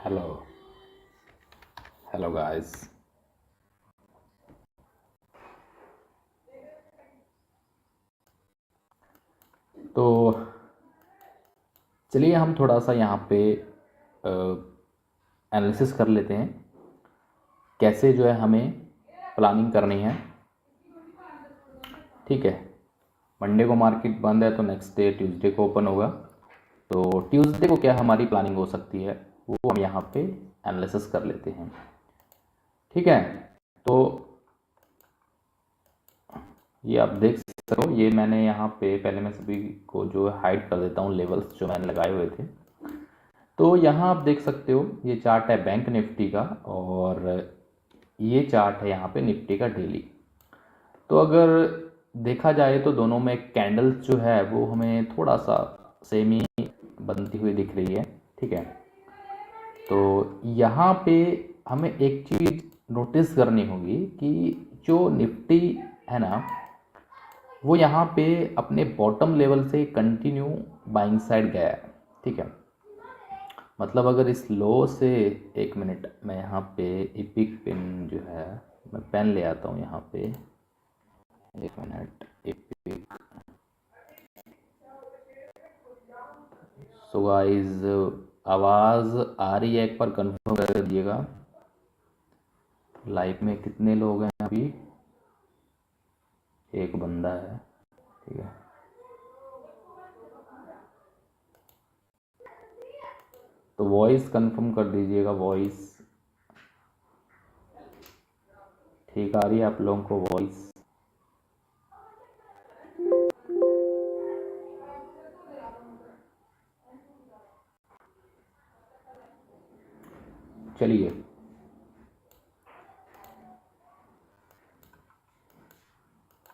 Hello, hello guys. तो चलिए हम थोड़ा सा यहाँ पे एनालिसिस कर लेते हैं कैसे जो है हमें प्लानिंग करनी है। ठीक है, मंडे को मार्केट बंद है तो नेक्स्ट डे ट्यूसडे को ओपन होगा। तो ट्यूसडे को क्या हमारी प्लानिंग हो सकती है वो हम यहाँ पे एनालिसिस कर लेते हैं। ठीक है, तो ये आप देख सकते हो, ये मैंने यहाँ पे पहले मैं सभी को जो है हाइड कर देता हूँ लेवल्स जो मैंने लगाए हुए थे। तो यहाँ आप देख सकते हो ये चार्ट है बैंक निफ्टी का और ये चार्ट है यहाँ पे निफ्टी का डेली। तो अगर देखा जाए तो दोनों में कैंडल्स जो है वो हमें थोड़ा सा सेम ही बनती हुई दिख रही है। ठीक है, तो यहाँ पे हमें एक चीज़ नोटिस करनी होगी कि जो निफ्टी है ना वो यहाँ पे अपने बॉटम लेवल से कंटिन्यू बाइंग साइड गया है। ठीक है, मतलब अगर इस लो से, एक मिनट मैं यहाँ पे इपिक पेन जो है मैं पेन ले आता हूँ यहाँ पे, एक मिनट। इपिक, सो गाइस आवाज़ आ रही है एक बार कंफर्म कर दीजिएगा। लाइव में कितने लोग हैं अभी? एक बंदा है। ठीक है, तो वॉइस कंफर्म कर दीजिएगा। वॉइस ठीक आ रही है आप लोगों को? वॉइस चलिए,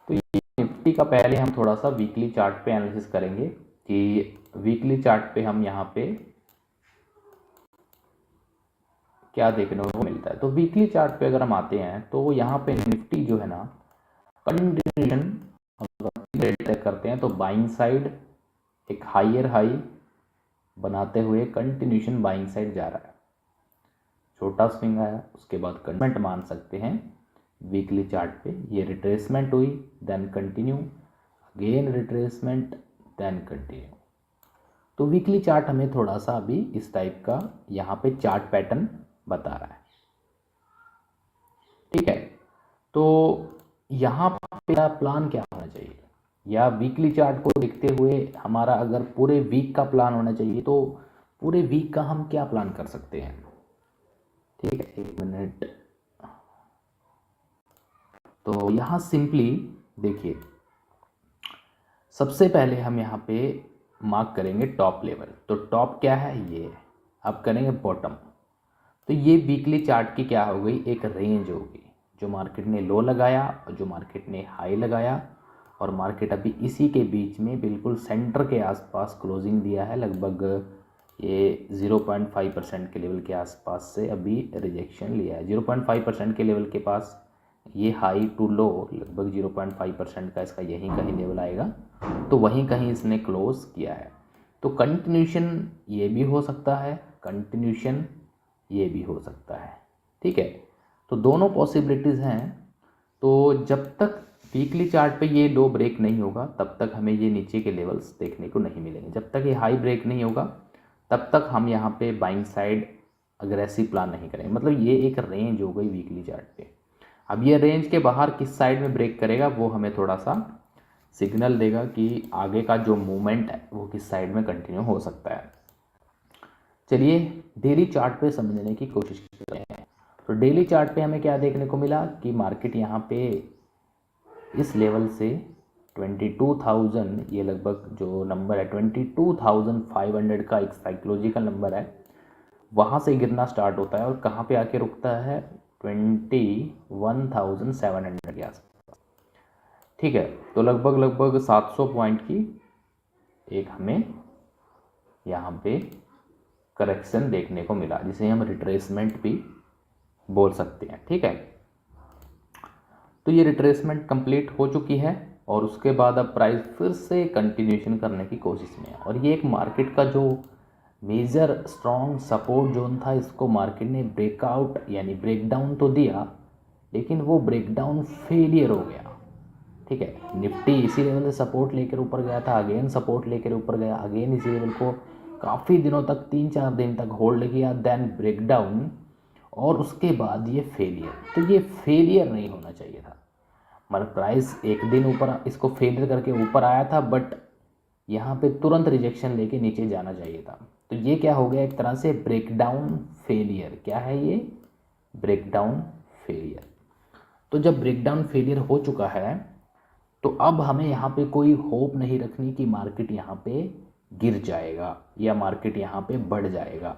तो ये निफ्टी का पहले हम थोड़ा सा वीकली चार्ट पे एनालिसिस करेंगे कि वीकली चार्ट पे हम यहाँ पे क्या देखने को मिलता है। तो वीकली चार्ट पे अगर हम आते हैं तो यहाँ पे निफ्टी जो है ना कंटिन्यूशन तय करते हैं, तो बाइंग साइड एक हायर हाई बनाते हुए कंटिन्यूशन बाइंग साइड जा रहा है। छोटा स्विंग आया, उसके बाद कंटिन्यूमेंट मान सकते हैं वीकली चार्ट पे। ये रिट्रेसमेंट हुई, then continue, again retracement, then continue. तो वीकली चार्ट हमें थोड़ा सा अभी इस टाइप का यहाँ पे चार्ट पैटर्न बता रहा है। ठीक है, तो यहाँ पे प्लान क्या होना चाहिए, या वीकली चार्ट को देखते हुए हमारा अगर पूरे वीक का प्लान होना चाहिए तो पूरे वीक का हम क्या प्लान कर सकते हैं? ठीक है, एक मिनट। तो यहाँ सिंपली देखिए, सबसे पहले हम यहाँ पे मार्क करेंगे टॉप लेवल। तो टॉप क्या है? ये। अब करेंगे बॉटम। तो ये वीकली चार्ट की क्या हो गई? एक रेंज हो गई, जो मार्केट ने लो लगाया और जो मार्केट ने हाई लगाया, और मार्केट अभी इसी के बीच में बिल्कुल सेंटर के आसपास क्लोजिंग दिया है। लगभग ये 0.5% के लेवल के आसपास से अभी रिजेक्शन लिया है। 0.5% के लेवल के पास ये हाई टू लो लगभग 0.5% का इसका यहीं कहीं लेवल आएगा, तो वहीं कहीं इसने क्लोज किया है। तो कंटिन्यूशन ये भी हो सकता है, कंटिन्यूशन ये भी हो सकता है। ठीक है, तो दोनों पॉसिबिलिटीज़ हैं। तो जब तक वीकली चार्ट पे ये लो ब्रेक नहीं होगा तब तक हमें ये नीचे के लेवल्स देखने को नहीं मिलेंगे। जब तक ये हाई ब्रेक नहीं होगा तब तक हम यहाँ पे बाइंग साइड अग्रेसिव प्लान नहीं करेंगे। मतलब ये एक रेंज हो गई वीकली चार्ट पे। अब ये रेंज के बाहर किस साइड में ब्रेक करेगा वो हमें थोड़ा सा सिग्नल देगा कि आगे का जो मूवमेंट है वो किस साइड में कंटिन्यू हो सकता है। चलिए डेली चार्ट पे समझने की कोशिश करते हैं। तो डेली चार्ट पे हमें क्या देखने को मिला कि मार्केट यहाँ पे इस लेवल से 22,000, ये लगभग जो नंबर है 22,500 का एक साइकोलॉजिकल नंबर है, वहाँ से गिरना स्टार्ट होता है और कहाँ पे आके रुकता है? 21,700 के आसपास। ठीक है, तो लगभग 700 पॉइंट की एक हमें यहाँ पे करेक्शन देखने को मिला, जिसे हम रिट्रेसमेंट भी बोल सकते हैं। ठीक है, तो ये रिट्रेसमेंट कंप्लीट हो चुकी है और उसके बाद अब प्राइस फिर से कंटिन्यूशन करने की कोशिश में है। और ये एक मार्केट का जो मेजर स्ट्रॉन्ग सपोर्ट जोन था, इसको मार्केट ने ब्रेकआउट यानी ब्रेकडाउन तो दिया, लेकिन वो ब्रेकडाउन फेलियर हो गया। ठीक है, निफ्टी इसी लेवल से सपोर्ट लेकर ऊपर गया था, अगेन सपोर्ट लेकर ऊपर गया, अगेन इसी लेवल को काफ़ी दिनों तक 3-4 दिन तक होल्ड किया, देन ब्रेकडाउन, और उसके बाद ये फेलियर। तो ये फेलियर नहीं होना चाहिए था, मतलब प्राइस एक दिन ऊपर इसको फेलियर करके ऊपर आया था, बट यहाँ पे तुरंत रिजेक्शन लेके नीचे जाना चाहिए था। तो ये क्या हो गया, एक तरह से ब्रेकडाउन फेलियर। क्या है ये, ब्रेकडाउन फेलियर। तो जब ब्रेकडाउन फेलियर हो चुका है तो अब हमें यहाँ पे कोई होप नहीं रखनी कि मार्केट यहाँ पे गिर जाएगा या मार्केट यहाँ पे बढ़ जाएगा।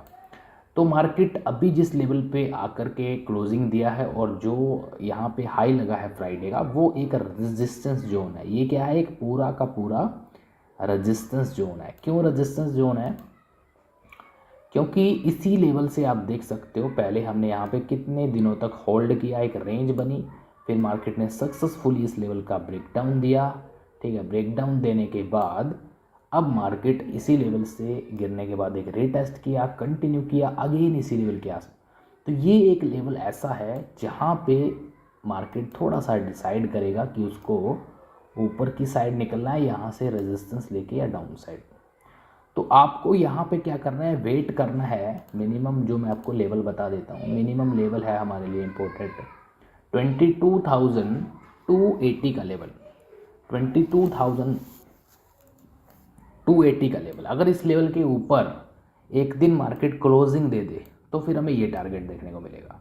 तो मार्केट अभी जिस लेवल पे आकर के क्लोजिंग दिया है और जो यहाँ पे हाई लगा है फ्राइडे का, वो एक रेजिस्टेंस जोन है। ये क्या है, एक पूरा का पूरा रेजिस्टेंस जोन है। क्यों रेजिस्टेंस जोन है, क्योंकि इसी लेवल से आप देख सकते हो पहले हमने यहाँ पे कितने दिनों तक होल्ड किया, एक रेंज बनी, फिर मार्केट ने सक्सेसफुली इस लेवल का ब्रेकडाउन दिया। ठीक है, ब्रेकडाउन देने के बाद अब मार्केट इसी लेवल से गिरने के बाद एक रीटेस्ट किया, कंटिन्यू किया अगेन इसी लेवल के आस। तो ये एक लेवल ऐसा है जहाँ पे मार्केट थोड़ा सा डिसाइड करेगा कि उसको ऊपर की साइड निकलना है यहाँ से रेजिस्टेंस लेके या डाउन साइड। तो आपको यहाँ पे क्या करना है, वेट करना है। मिनिमम जो मैं आपको लेवल बता देता हूँ, मिनिमम लेवल है हमारे लिए इम्पोर्टेंट 22,280 का लेवल, 22,280 का लेवल। अगर इस लेवल के ऊपर एक दिन मार्केट क्लोजिंग दे दे तो फिर हमें ये टारगेट देखने को मिलेगा।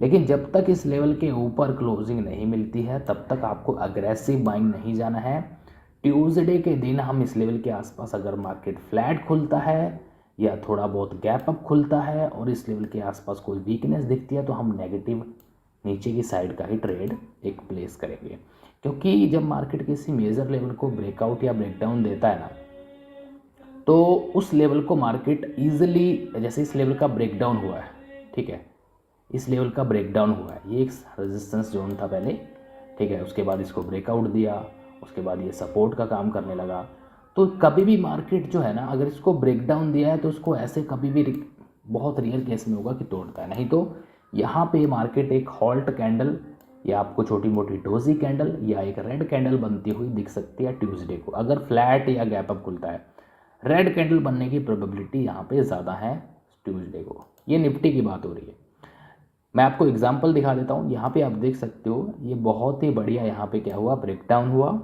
लेकिन जब तक इस लेवल के ऊपर क्लोजिंग नहीं मिलती है तब तक आपको अग्रेसिव बाइंग नहीं जाना है। ट्यूसडे के दिन हम इस लेवल के आसपास अगर मार्केट फ्लैट खुलता है या थोड़ा बहुत गैप अप खुलता है और इस लेवल के आसपास कोई वीकनेस दिखती है तो हम नेगेटिव नीचे की साइड का ही ट्रेड एक प्लेस करेंगे। क्योंकि जब मार्केट किसी मेजर लेवल को ब्रेकआउट या ब्रेकडाउन देता है ना, तो उस लेवल को मार्केट ईजिली, जैसे इस लेवल का ब्रेकडाउन हुआ है, ठीक है, इस लेवल का ब्रेकडाउन हुआ है, ये एक रेजिस्टेंस जोन था पहले, ठीक है, उसके बाद इसको ब्रेकआउट दिया, उसके बाद ये सपोर्ट का काम करने लगा। तो कभी भी मार्केट जो है ना, अगर इसको ब्रेकडाउन दिया है तो उसको ऐसे कभी भी बहुत रेयर केस में होगा कि तोड़ता है, नहीं तो यहाँ पे मार्केट एक हॉल्ट कैंडल या आपको छोटी मोटी डोजी कैंडल या एक रेड कैंडल बनती हुई दिख सकती है ट्यूसडे को। अगर फ्लैट या गैप अप खुलता है, रेड कैंडल बनने की प्रोबेबिलिटी यहाँ पे ज़्यादा है ट्यूसडे को। ये निफ्टी की बात हो रही है। मैं आपको एग्जांपल दिखा देता हूँ। यहाँ पे आप देख सकते हो ये बहुत ही बढ़िया यहाँ पे क्या हुआ, ब्रेकडाउन हुआ।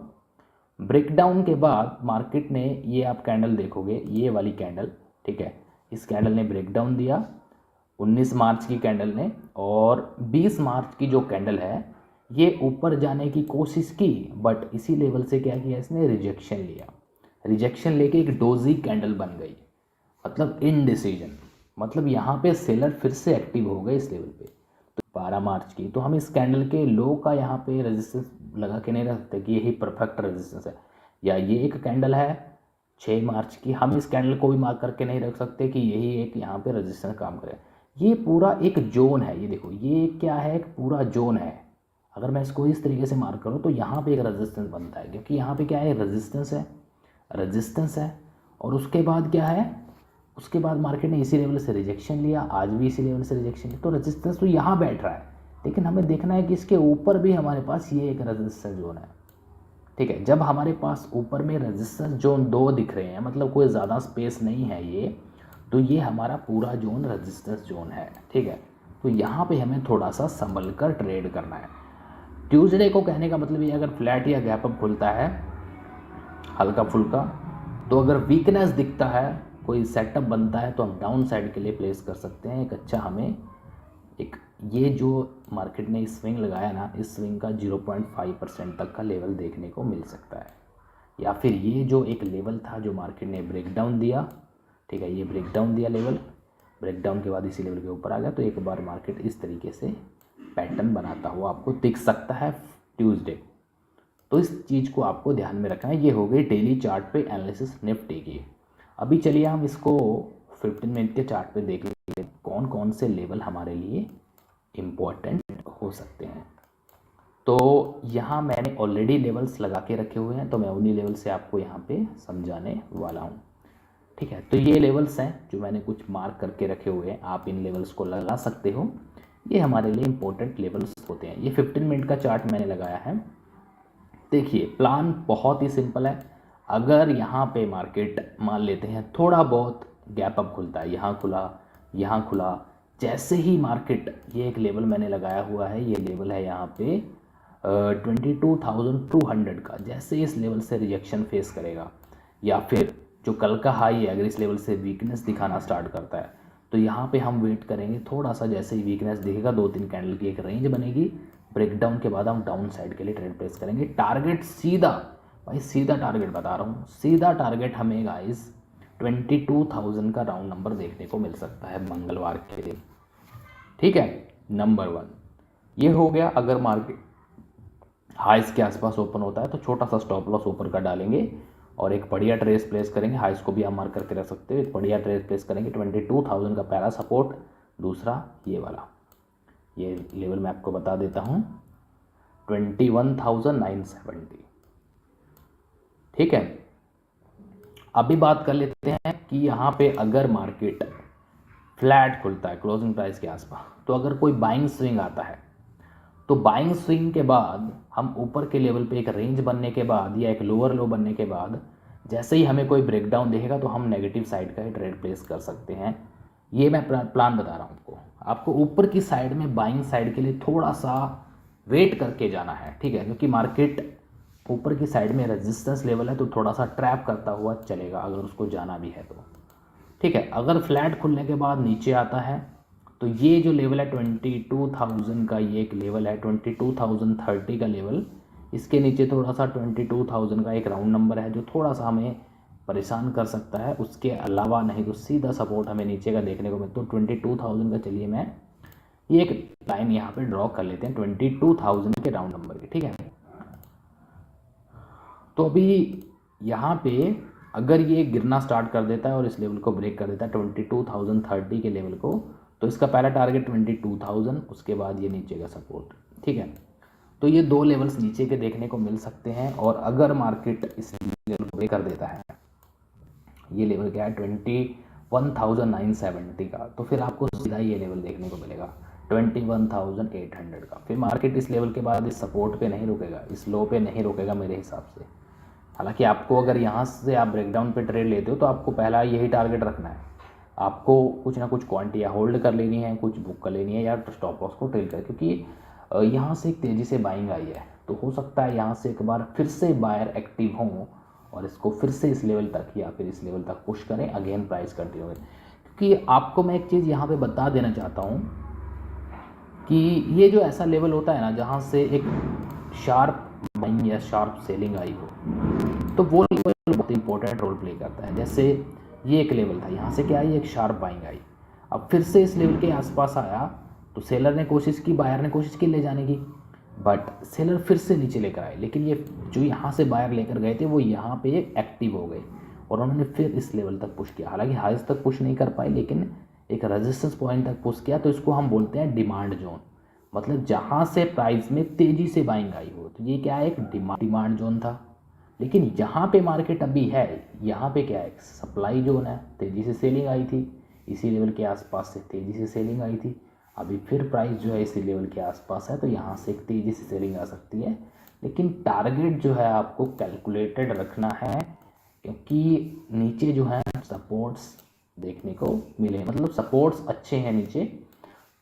ब्रेकडाउन के बाद मार्केट ने, ये आप कैंडल देखोगे, ये वाली कैंडल, ठीक है, इस कैंडल ने ब्रेकडाउन दिया 19 मार्च की कैंडल ने, और 20 मार्च की जो कैंडल है ये ऊपर जाने की कोशिश की, बट इसी लेवल से क्या किया, इसने रिजेक्शन लिया। रिजेक्शन लेके एक डोजी कैंडल बन गई, मतलब इनडिसीजन, मतलब यहाँ पे सेलर फिर से एक्टिव हो गए इस लेवल पे। तो 12 मार्च की, तो हम इस कैंडल के लो का यहाँ पे रेजिस्टेंस लगा के नहीं रख सकते कि यही परफेक्ट रेजिस्टेंस है, या ये एक कैंडल है 6 मार्च की, हम इस कैंडल को भी मार्क करके नहीं रख सकते कि यही एक यहाँ पे रेजिस्टेंस काम करे। ये पूरा एक जोन है, ये देखो ये क्या है, एक पूरा जोन है। अगर मैं इसको इस तरीके से मार्क करूँ तो यहाँ पे एक रेजिस्टेंस बनता है, क्योंकि यहाँ पे क्या है, रेजिस्टेंस है। और उसके बाद क्या है, उसके बाद मार्केट ने इसी लेवल से रिजेक्शन लिया, आज भी इसी लेवल से रिजेक्शन लिया। तो रेजिस्टेंस तो यहाँ बैठ रहा है, लेकिन हमें देखना है कि इसके ऊपर भी हमारे पास ये एक रेजिस्टेंस जोन है, ठीक है। जब हमारे पास ऊपर में रेजिस्टेंस जोन 2 दिख रहे हैं, मतलब कोई ज़्यादा स्पेस नहीं है ये, तो ये हमारा पूरा जोन रेजिस्टेंस जोन है, ठीक है। तो यहाँ पे हमें थोड़ा सा संभल कर ट्रेड करना है। ट्यूसडे को कहने का मतलब ये, अगर फ्लैट या गैप अप खुलता है हल्का फुल्का, तो अगर वीकनेस दिखता है, कोई सेटअप बनता है, तो हम डाउन साइड के लिए प्लेस कर सकते हैं। एक अच्छा हमें एक ये जो मार्केट ने स्विंग लगाया ना, इस स्विंग का 0.5% तक का लेवल देखने को मिल सकता है। या फिर ये जो एक लेवल था जो मार्केट ने ब्रेकडाउन दिया, ठीक है, ये ब्रेकडाउन दिया लेवल, ब्रेकडाउन के बाद इसी लेवल के ऊपर आ गया, तो एक बार मार्केट इस तरीके से पैटर्न बनाता हुआ आपको दिख सकता है ट्यूसडे। तो इस चीज़ को आपको ध्यान में रखना है। ये हो गई डेली चार्ट पे एनालिसिस निफ्टी की। अभी चलिए हम इसको 15 मिनट के चार्ट पे देख लेते हैं कौन कौन से लेवल हमारे लिए इम्पोर्टेंट हो सकते हैं। तो यहाँ मैंने ऑलरेडी लेवल्स लगा के रखे हुए हैं, तो मैं उन्हीं लेवल से आपको यहाँ पे समझाने वाला हूँ। ठीक है, तो ये लेवल्स हैं जो मैंने कुछ मार्क करके रखे हुए हैं, आप इन लेवल्स को लगा सकते हो, ये हमारे लिए इंपॉर्टेंट लेवल्स होते हैं। ये 15 मिनट का चार्ट मैंने लगाया है। देखिए प्लान बहुत ही सिंपल है। अगर यहाँ पे मार्केट मान लेते हैं थोड़ा बहुत गैप अप खुलता है, यहाँ खुला यहाँ खुला, जैसे ही मार्केट, ये एक लेवल मैंने लगाया हुआ है, ये लेवल है यहाँ पे 22,200 का, जैसे इस लेवल से रिजेक्शन फेस करेगा या फिर जो कल का हाई है अगर इस लेवल से वीकनेस दिखाना स्टार्ट करता है तो यहाँ पे हम वेट करेंगे थोड़ा सा, जैसे ही वीकनेस दिखेगा 2-3 कैंडल की एक रेंज बनेगी, ब्रेकडाउन के बाद हम डाउन साइड के लिए ट्रेड प्लेस करेंगे। टारगेट सीधा, भाई सीधा टारगेट बता रहा हूँ, सीधा टारगेट हमें गाइस 22,000 का राउंड नंबर देखने को मिल सकता है मंगलवार के दिन। ठीक है, नंबर 1 ये हो गया। अगर मार्केट हाइस के आसपास ओपन होता है तो छोटा सा स्टॉप लॉस ऊपर का डालेंगे और एक बढ़िया ट्रेस प्लेस करेंगे। हाइस को भी आप मार्क करके रख सकते हो, एक बढ़िया ट्रेस प्लेस करेंगे 22,000 का पहला सपोर्ट। दूसरा ये वाला, ये लेवल मैं आपको बता देता हूँ 21,970। ठीक है, अभी बात कर लेते हैं कि यहाँ पे अगर मार्केट फ्लैट खुलता है क्लोजिंग प्राइस के आसपास, तो अगर कोई बाइंग स्विंग आता है तो बाइंग स्विंग के बाद हम ऊपर के लेवल पे एक रेंज बनने के बाद या एक लोअर लो बनने के बाद जैसे ही हमें कोई ब्रेकडाउन दिखेगा तो हम नेगेटिव साइड का ही ट्रेड प्लेस कर सकते हैं। ये मैं प्लान बता रहा हूँ आपको ऊपर की साइड में बाइंग साइड के लिए थोड़ा सा वेट करके जाना है। ठीक है, क्योंकि मार्केट ऊपर की साइड में रेजिस्टेंस लेवल है तो थोड़ा सा ट्रैप करता हुआ चलेगा अगर उसको जाना भी है तो। ठीक है, अगर फ्लैट खुलने के बाद नीचे आता है तो ये जो लेवल है 22,000 का, ये एक लेवल है 22,030 का लेवल, इसके नीचे थोड़ा सा 22,000 का एक राउंड नंबर है जो थोड़ा सा हमें परेशान कर सकता है। उसके अलावा नहीं तो सीधा सपोर्ट हमें नीचे का देखने को मिलता है 22,000 का। चलिए मैं ये एक लाइन यहाँ पे ड्रॉ कर लेते हैं 22,000 के राउंड नंबर की। ठीक है, तो अभी यहाँ पे अगर ये गिरना स्टार्ट कर देता है और इस लेवल को ब्रेक कर देता है 22,030 के लेवल को, तो इसका पहला टारगेट 22,000, उसके बाद ये नीचे का सपोर्ट। ठीक है, तो ये दो लेवल्स नीचे के देखने को मिल सकते हैं। और अगर मार्केट इस लेवल को ब्रेक कर देता है, ये लेवल क्या है 21,970 का, तो फिर आपको सीधा ये लेवल देखने को मिलेगा 21,800 का। फिर मार्केट इस लेवल के बाद इस सपोर्ट पे नहीं रुकेगा, इस लो पे नहीं रुकेगा मेरे हिसाब से। हालांकि आपको अगर यहाँ से आप ब्रेकडाउन पे ट्रेड लेते हो तो आपको पहला यही टारगेट रखना है, आपको कुछ ना कुछ क्वांटिटी होल्ड कर लेनी है, कुछ बुक कर लेनी है या स्टॉप लॉस को ट्रेल कर, क्योंकि यहाँ से एक तेज़ी से बाइंग आई है तो हो सकता है यहाँ से एक बार फिर से बायर एक्टिव हों और इसको फिर से इस लेवल तक या फिर इस लेवल तक पुश करें, अगेन प्राइस कंटिन्यू करें। क्योंकि आपको मैं एक चीज़ यहाँ पे बता देना चाहता हूँ कि ये जो ऐसा लेवल होता है ना जहाँ से एक शार्प बाइंग या शार्प सेलिंग आई हो, तो वो लेवल बहुत इंपॉर्टेंट रोल प्ले करता है। जैसे ये एक लेवल था, यहाँ से क्या आई, एक शार्प बाइंग आई, अब फिर से इस लेवल के आसपास आया तो सेलर ने कोशिश की, बायर ने कोशिश की ले जाने की, बट सेलर फिर से नीचे लेकर आए। लेकिन ये जो यहाँ से बायर लेकर गए थे वो यहाँ पे एक्टिव हो गए और उन्होंने फिर इस लेवल तक पुश किया। हालांकि हाइस तक पुश नहीं कर पाए लेकिन एक रेजिस्टेंस पॉइंट तक पुश किया, तो इसको हम बोलते हैं डिमांड जोन। मतलब जहाँ से प्राइस में तेज़ी से बाइंग आई हो, तो ये क्या है, एक डिमांड जोन था। लेकिन यहाँ पे मार्केट अभी है, यहाँ पे क्या है, सप्लाई जोन है। तेज़ी से सेलिंग आई थी, इसी लेवल के आसपास से तेज़ी से सेलिंग आई थी, अभी फिर प्राइस जो है इसी लेवल के आसपास है तो यहाँ से एक तेज़ी से सेलिंग आ सकती है। लेकिन टारगेट जो है आपको कैलकुलेटेड रखना है, क्योंकि नीचे जो है सपोर्ट्स देखने को मिले, मतलब सपोर्ट्स अच्छे हैं नीचे,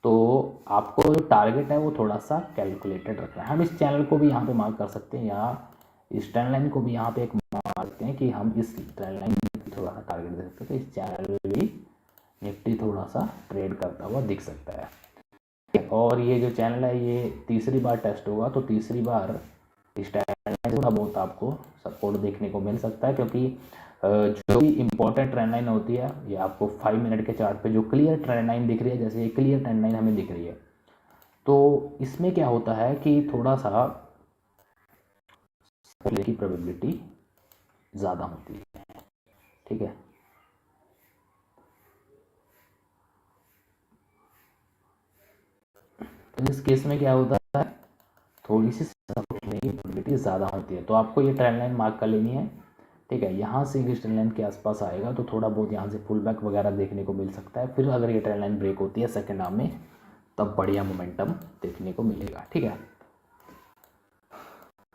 तो आपको जो टारगेट है वो थोड़ा सा कैलकुलेटेड रखना है। हम इस चैनल को भी यहाँ पे मार्क कर सकते हैं, या इस ट्रेंड लाइन को भी यहाँ पे एक मार्क करते हैं कि हम इस ट्रेंड लाइन में थोड़ा सा टारगेट दे सकते हैं। तो इस चैनल में भी निफ्टी थोड़ा सा ट्रेड करता हुआ दिख सकता है। और ये जो चैनल है ये तीसरी बार टेस्ट होगा, तो तीसरी बार इस ट्रेंड लाइन थोड़ा बहुत आपको सपोर्ट देखने को मिल सकता है, क्योंकि जो भी इंपॉर्टेंट ट्रेंड लाइन होती है ये आपको 5 मिनट के चार्ट पे जो क्लियर ट्रेंड लाइन दिख रही है, जैसे ये क्लियर ट्रेंड लाइन हमें दिख रही है, तो इसमें क्या होता है कि थोड़ा सा की प्रोबेबिलिटी ज़्यादा होती है। ठीक है, तो इस केस में क्या होता है, थोड़ी सी सपोर्ट की प्रोबेबिलिटी ज़्यादा होती है, तो आपको ये ट्रेंड लाइन मार्क कर लेनी है ठीक है। यहाँ से इस ट्रेंड लाइन के आसपास आएगा तो थोड़ा बहुत यहाँ से पुल बैक वगैरह देखने को मिल सकता है। फिर अगर ये ट्रेंड लाइन ब्रेक होती है सेकेंड हाफ में तब बढ़िया मोमेंटम देखने को मिलेगा। ठीक है,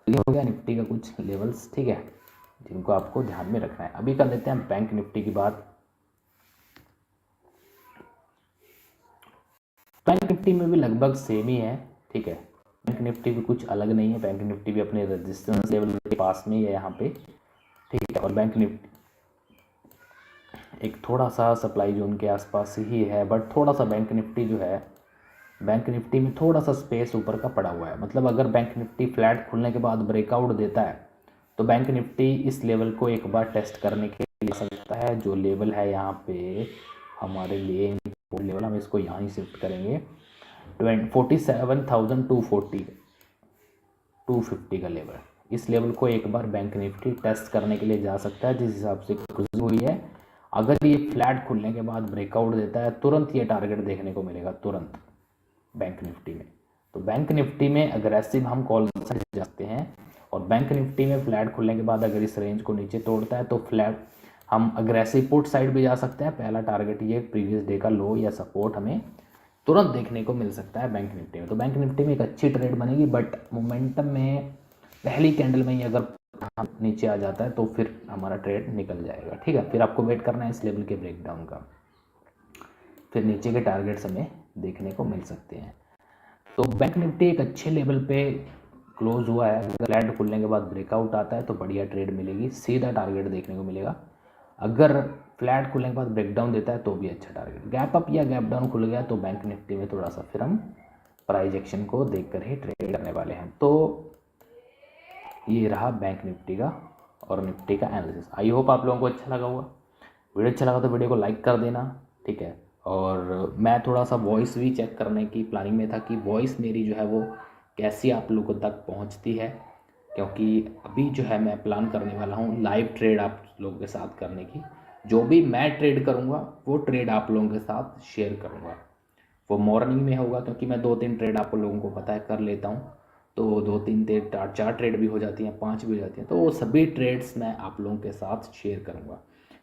ये हो गया निफ्टी का कुछ लेवल्स, ठीक है, जिनको आपको ध्यान में रखना है। अभी कर लेते हैं बैंक निफ्टी की बात। बैंक निफ्टी में भी लगभग सेम ही है। ठीक है, बैंक निफ्टी भी कुछ अलग नहीं है, बैंक निफ्टी भी अपने रेजिस्टेंस लेवल के पास में ही है यहाँ पे। ठीक है, और बैंक निफ्टी एक थोड़ा सा सप्लाई जोन के आसपास ही है, बट थोड़ा सा बैंक निफ्टी जो है, बैंक निफ्टी में थोड़ा सा स्पेस ऊपर का पड़ा हुआ है। मतलब अगर बैंक निफ्टी फ्लैट खुलने के बाद ब्रेकआउट देता है तो बैंक निफ्टी इस लेवल को एक बार टेस्ट करने के लिए सकता है। जो लेवल है यहाँ पे हमारे लिए लेवल, हम इसको यहाँ ही शिफ्ट करेंगे 47,250 का लेवल। इस लेवल को एक बार बैंक निफ्टी टेस्ट करने के लिए जा सकता है जिस हिसाब से खुली हुई है। अगर ये फ्लैट खुलने के बाद ब्रेकआउट देता है तुरंत ये टारगेट देखने को मिलेगा, तुरंत बैंक निफ्टी में। तो बैंक निफ्टी में अग्रेसिव हम कॉल जाते हैं, और बैंक निफ्टी में फ्लैट खुलने के बाद अगर इस रेंज को नीचे तोड़ता है तो फ्लैट हम अग्रेसिव पुट साइड भी जा सकते हैं। पहला टारगेट ये प्रीवियस डे का लो या सपोर्ट हमें तुरंत देखने को मिल सकता है बैंक निफ्टी में। तो बैंक निफ्टी में एक अच्छी ट्रेड बनेगी, बट मोमेंटम में पहली कैंडल में ही अगर नीचे आ जाता है तो फिर हमारा ट्रेड निकल जाएगा। ठीक है, फिर आपको वेट करना है इस लेवल के ब्रेकडाउन का, फिर नीचे के टारगेट्स हमें देखने को मिल सकते हैं। तो बैंक निफ्टी एक अच्छे लेवल पे क्लोज हुआ है। अगर फ्लैट खुलने के बाद ब्रेकआउट आता है तो बढ़िया ट्रेड मिलेगी, सीधा टारगेट देखने को मिलेगा। अगर फ्लैट खुलने के बाद ब्रेकडाउन देता है तो भी अच्छा टारगेट। गैप अप या गैप डाउन खुल गया तो बैंक निफ्टी में थोड़ा सा फिर हम प्राइस एक्शन को देखकर ही ट्रेड करने वाले हैं। तो ये रहा बैंक निफ्टी का और निफ्टी का एनालिसिस। आई होप आप लोगों को अच्छा लगा होगा। वीडियो अच्छा लगा तो वीडियो को लाइक कर देना। ठीक है, और मैं थोड़ा सा वॉइस भी चेक करने की प्लानिंग में था कि वॉइस मेरी जो है वो कैसी आप लोगों तक पहुंचती है, क्योंकि अभी जो है मैं प्लान करने वाला हूं लाइव ट्रेड आप लोगों के साथ करने की। जो भी मैं ट्रेड करूंगा वो ट्रेड आप लोगों के साथ शेयर करूंगा। वो मॉर्निंग में होगा क्योंकि मैं 2-3 ट्रेड आप लोगों को पता है कर लेता हूँ। तो 2-3 4 ट्रेड भी हो जाती हैं, 5 भी हो जाती हैं। तो वो सभी ट्रेड्स मैं आप लोगों के साथ शेयर करूँगा।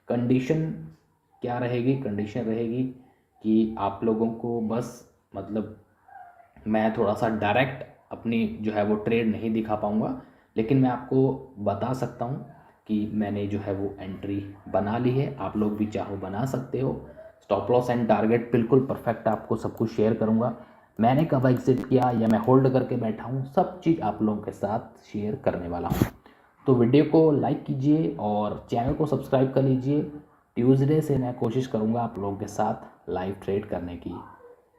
कंडीशन क्या रहेगी? कंडीशन रहेगी कि आप लोगों को बस मतलब मैं थोड़ा सा डायरेक्ट अपनी जो है वो ट्रेड नहीं दिखा पाऊँगा, लेकिन मैं आपको बता सकता हूँ कि मैंने जो है वो एंट्री बना ली है। आप लोग भी चाहो बना सकते हो। स्टॉप लॉस एंड टारगेट बिल्कुल परफेक्ट आपको सब कुछ शेयर करूँगा। मैंने कब एग्जिट किया या मैं होल्ड करके बैठा हूँ, सब चीज़ आप लोगों के साथ शेयर करने वाला हूँ। तो वीडियो को लाइक कीजिए और चैनल को सब्सक्राइब कर लीजिए। ट्यूसडे से मैं कोशिश करूँगा आप लोगों के साथ लाइव ट्रेड करने की।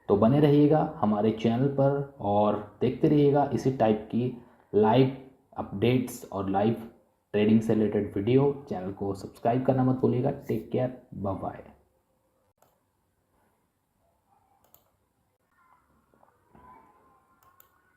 तो बने रहिएगा हमारे चैनल पर और देखते रहिएगा इसी टाइप की लाइव अपडेट्स और लाइव ट्रेडिंग से रिलेटेड वीडियो। चैनल को सब्सक्राइब करना मत भूलिएगा। Take care, bye bye.